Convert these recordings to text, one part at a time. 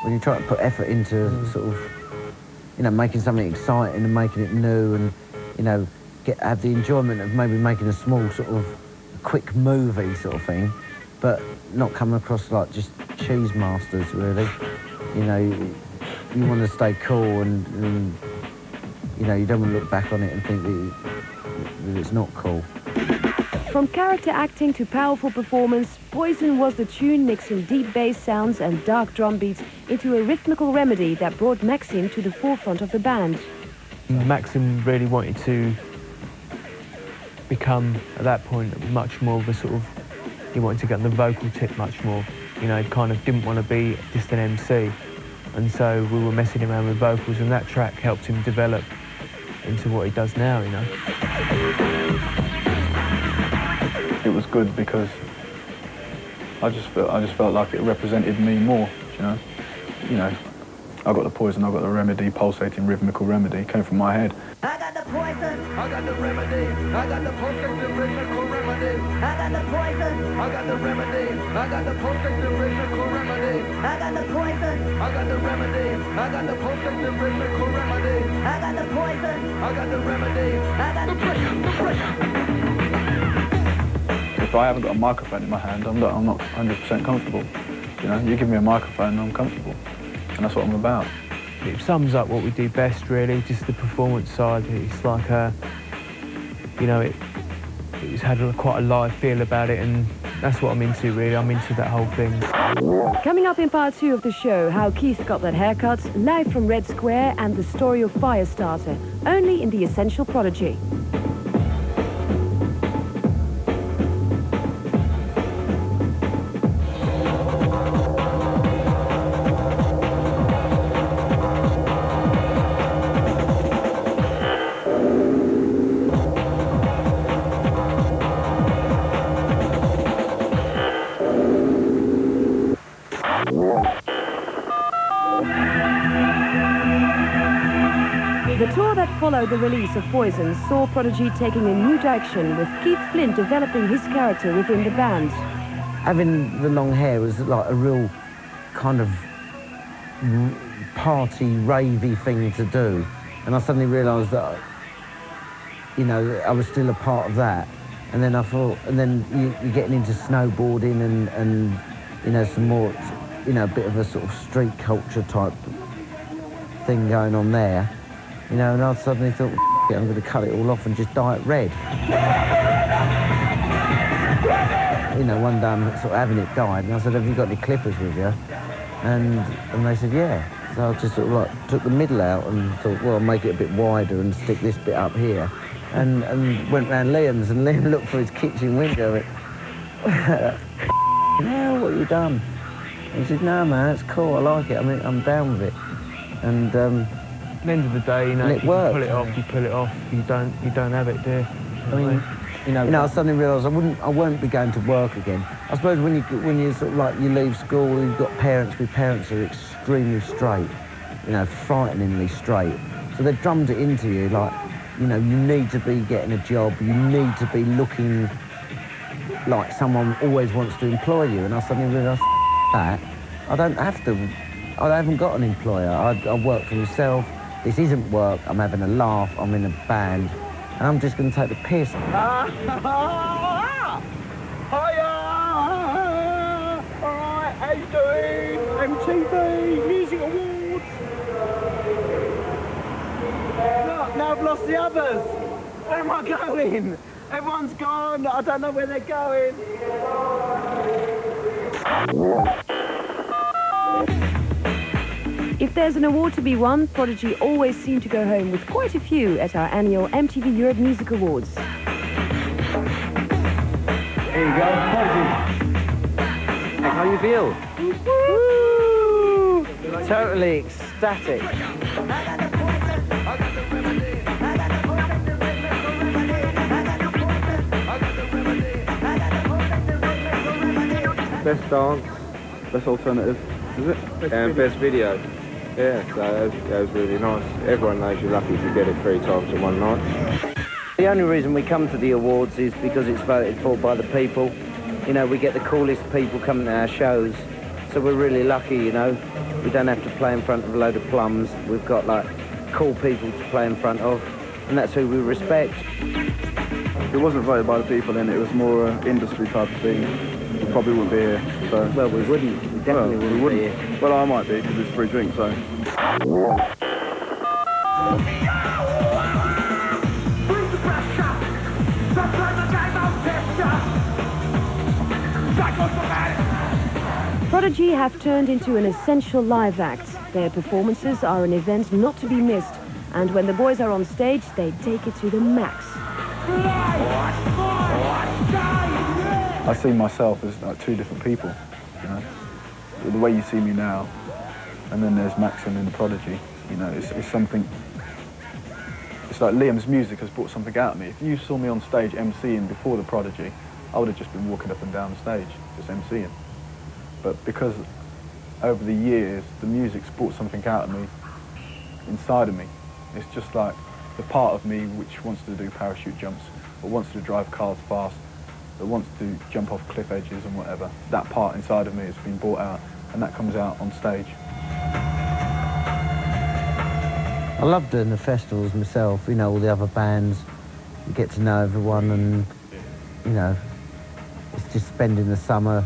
when you try to put effort into sort of, you know, making something exciting and making it new and, you know, have the enjoyment of maybe making a small sort of quick movie sort of thing, but not coming across like just cheese masters, really. You know, you want to stay cool and, you know, you don't want to look back on it and think that it's not cool. From character acting to powerful performance, Poison was the tune mixing deep bass sounds and dark drum beats into a rhythmical remedy that brought Maxim to the forefront of the band. Maxim really wanted to become, at that point, much more of a sort of, he wanted to get on the vocal tip much more. You know, he kind of didn't want to be just an MC. And so we were messing around with vocals, and that track helped him develop into what he does now, you know. It was good because I just felt like it represented me more, you know. You know, I got the Poison, I got the remedy, pulsating rhythmical remedy, came from my head. I got the poison, I got the remedy, I got the pulsating rhythmical remedy. I got the poison, I got the remedy, I got the pulsating rhythmical remedy. I got the poison, I got the remedy, I got the pulsating rhythmical remedy. I got the poison, I got the remedy, I got the pressure. If I haven't got a microphone in my hand, I'm not 100% comfortable. You know, you give me a microphone and I'm comfortable. And that's what I'm about. It sums up what we do best, really, just the performance side. It's like you know, it's had quite a live feel about it, and that's what I'm into, really. I'm into that whole thing. Coming up in part 2 of the show, how Keith got that haircut, live from Red Square, and the story of Firestarter, only in the Essential Prodigy. The tour that followed the release of Poison saw Prodigy taking a new direction, with Keith Flint developing his character within the band. Having the long hair was like a real kind of party, ravey thing to do. And I suddenly realised that, you know, I was still a part of that. And then I thought, and then you're getting into snowboarding and you know, some more, you know, a bit of a sort of street culture type thing going on there. You know, and I suddenly thought, I'm going to cut it all off and just dye it red. You know, one day I'm sort of having it dyed, and I said, have you got any clippers with you? And they said, yeah. So I just sort of like took the middle out and thought, well, I'll make it a bit wider and stick this bit up here. And went round Liam's, and Liam looked through his kitchen window and went, now what have you done? And he said, no, man, it's cool, I like it, I mean, I'm down with it. And at the end of the day, you know, if you worked. pull it off, you pull it off. You don't have it, do you? I mean, you know, I suddenly realised I won't be going to work again. I suppose when you sort of like, you leave school, you've got parents, my parents are extremely straight, you know, frighteningly straight. So they've drummed it into you, like, you know, you need to be getting a job, you need to be looking like someone always wants to employ you. And I suddenly realised that I don't have to, I haven't got an employer, I work for myself. This isn't work, I'm having a laugh, I'm in a band, and I'm just going to take the piss. Hiya! Alright, how you doing? MTV Music Awards! Look, now I've lost the others! Where am I going? Everyone's gone, I don't know where they're going. If there's an award to be won, Prodigy always seem to go home with quite a few at our annual MTV Europe Music Awards. Here you go, Prodigy. How you feel? Woo! Totally ecstatic. Best dance, best alternative, is it? And best video. Yeah, so that was really nice. Everyone knows you're lucky if you get it 3 times in one night. The only reason we come to the awards is because it's voted for by the people. You know, we get the coolest people coming to our shows, so we're really lucky, you know. We don't have to play in front of a load of plums. We've got like cool people to play in front of, and that's who we respect. It wasn't voted by the people, then it was more industry type of thing. We probably wouldn't be here. So. Well, we wouldn't. We definitely wouldn't be here. Well, I might be because it's free drink. So. Prodigy have turned into an essential live act. Their performances are an event not to be missed, and when the boys are on stage, they take it to the max. I see myself as like two different people, you know. The way you see me now, and then there's Maxim in the Prodigy. You know, it's something. It's like Liam's music has brought something out of me. If you saw me on stage MCing before the Prodigy, I would have just been walking up and down the stage, just MCing. But because over the years, the music's brought something out of me, inside of me. It's just like the part of me which wants to do parachute jumps, or wants to drive cars fast, that wants to jump off cliff edges and whatever. That part inside of me has been brought out, and that comes out on stage. I love doing the festivals myself, you know, all the other bands. You get to know everyone, and, you know, it's just spending the summer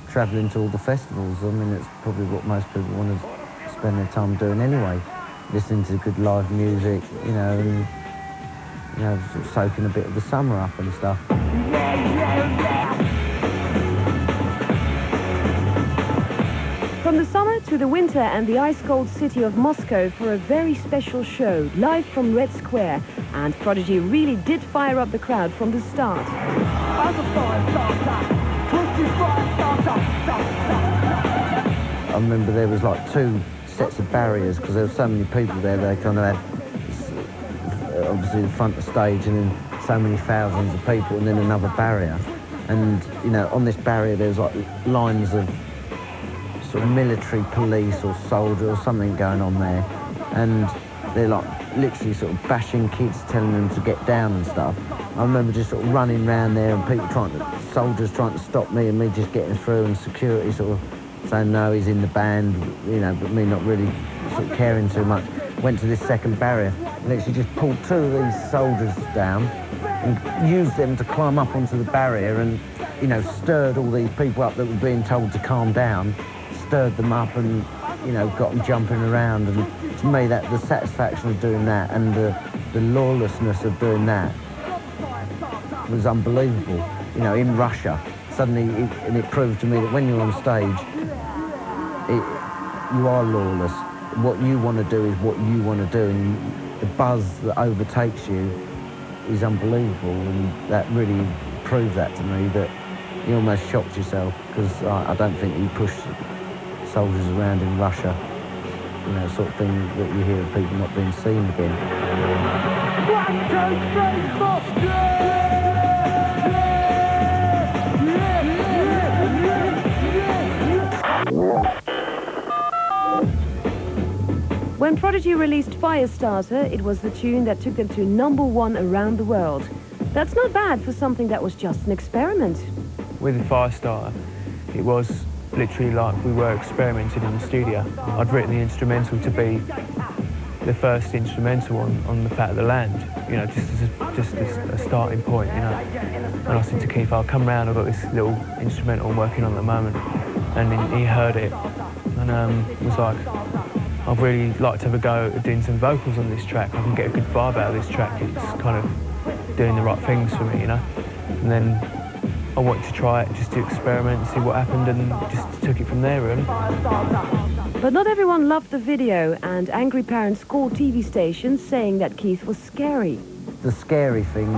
travelling to all the festivals. I mean, it's probably what most people want to spend their time doing anyway. Listening to good live music, you know, and, you know, sort of soaking a bit of the summer up and stuff. From the summer to the winter and the ice-cold city of Moscow for a very special show, live from Red Square. And Prodigy really did fire up the crowd from the start. I remember there was like 2 sets of barriers because there were so many people there. They kind of had obviously the front of the stage, and then so many thousands of people, and then another barrier. And you know, on this barrier there was like lines of sort of military police or soldier or something going on there, and they're like literally sort of bashing kids, telling them to get down and stuff. I remember just sort of running around there and people soldiers trying to stop me, and me just getting through, and security sort of saying no, he's in the band, you know, but me not really sort of caring too much. Went to this second barrier and actually just pulled 2 of these soldiers down and used them to climb up onto the barrier, and, you know, stirred all these people up that were being told to calm down, stirred them up and, you know, got them jumping around. And to me, that the satisfaction of doing that and the lawlessness of doing that was unbelievable. You know, in Russia, suddenly, it proved to me that when you're on stage, you are lawless. What you want to do is what you want to do, and the buzz that overtakes you is unbelievable, and that really proved that to me, that you almost shocked yourself, because I don't think you push soldiers around in Russia, you know, sort of thing that you hear of people not being seen again. 1, 2, 3, 4. When Prodigy released Firestarter, it was the tune that took them to #1 around the world. That's not bad for something that was just an experiment. With Firestarter, it was literally like we were experimenting in the studio. I'd written the instrumental to be the first instrumental on the Fat of the Land, you know, just as a starting point, you know. And I said to Keith, I'll come round, I've got this little instrumental I'm working on at the moment. And he heard it and was like, I'd really like to have a go at doing some vocals on this track. I can get a good vibe out of this track. It's kind of doing the right things for me, you know. And then I wanted to try it, just to experiment and see what happened, and just took it from there, really. But not everyone loved the video, and angry parents called TV stations saying that Keith was scary. The scary thing,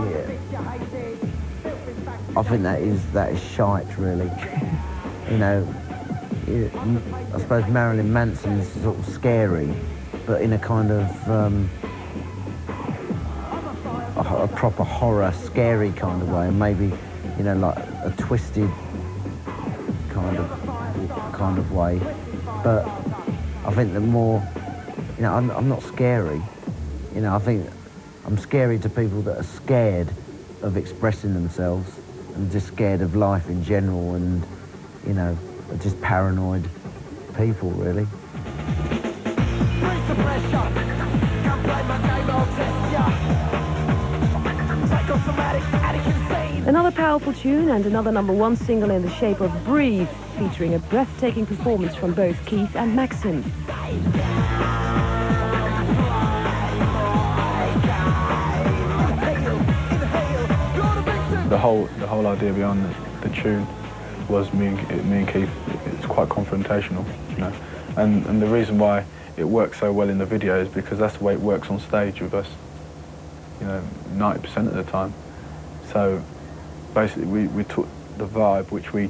I think that is shite, really. You know, I suppose Marilyn Manson's sort of scary, but in a kind of a proper horror, scary kind of way, and maybe, you know, like a twisted kind of way. But I think that more, you know, I'm not scary. You know, I think I'm scary to people that are scared of expressing themselves and just scared of life in general, and, you know, just paranoid people, really. Raise the pressure. Come play my game, I'll test ya. Psychosomatic, addict, insane. Another powerful tune and another #1 single in the shape of Breathe, featuring a breathtaking performance from both Keith and Maxim. The whole idea behind the tune was me and Keith. It's quite confrontational, you know, and the reason why it works so well in the video is because that's the way it works on stage with us, you know, 90% of the time. So basically we took the vibe which we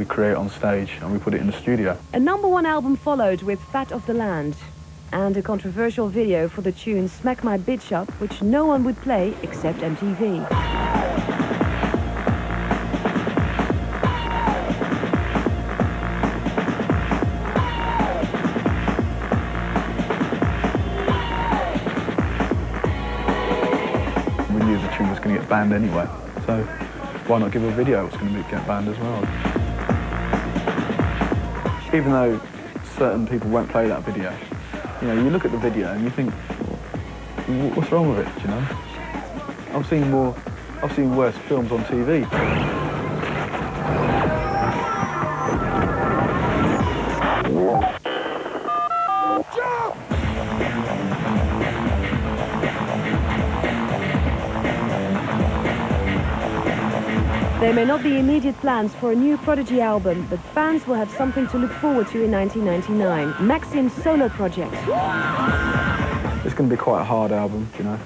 create on stage and we put it in the studio. A #1 album followed with Fat of the Land, and a controversial video for the tune Smack My Bitch Up, which no one would play except MTV. We knew the tune was going to get banned anyway, so why not give a video that's going to get banned as well? Even though certain people won't play that video, you know, you look at the video and you think, what's wrong with it, you know? I've seen worse films on TV. There may not be immediate plans for a new Prodigy album, but fans will have something to look forward to in 1999. Maxim's solo project. It's going to be quite a hard album, you know.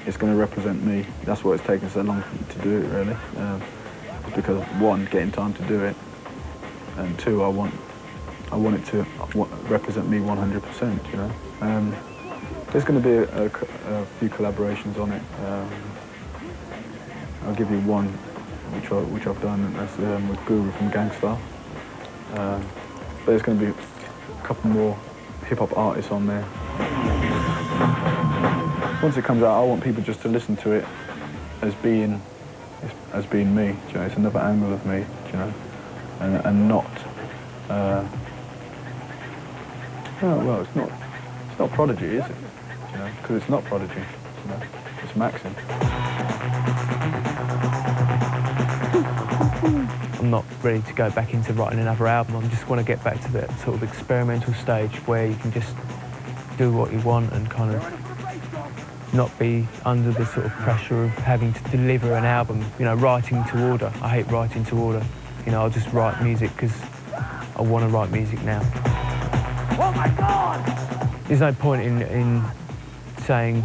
It's going to represent me. That's why it's taken so long to do it, really. Because one, getting time to do it, and two, I want it to represent me 100%, you know. There's going to be a few collaborations on it. I'll give you one, which I've done, and that's with Guru from Gangstar. But there's going to be a couple more hip-hop artists on there. Once it comes out, I want people just to listen to it as being me. You know, it's another angle of me, you know, and not. Well, it's not Prodigy, is it? You know, because it's not Prodigy. You know, it's Maxim. I'm not ready to go back into writing another album. I just want to get back to that sort of experimental stage where you can just do what you want and kind of not be under the sort of pressure of having to deliver an album, you know, writing to order. I hate writing to order. You know, I'll just write music because I want to write music now. Oh my God! There's no point in saying,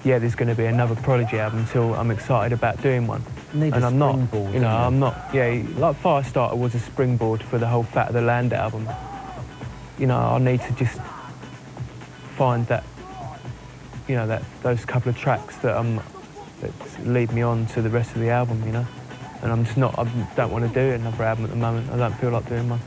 yeah, there's going to be another Prodigy album until I'm excited about doing one. Need and a I'm not, springboard, you know, don't you? I'm not, yeah, like Firestarter was a springboard for the whole Fat of the Land album. You know, I need to just find that, you know, those couple of tracks that lead me on to the rest of the album, you know. And I'm just not, I don't want to do another album at the moment. I don't feel like doing one.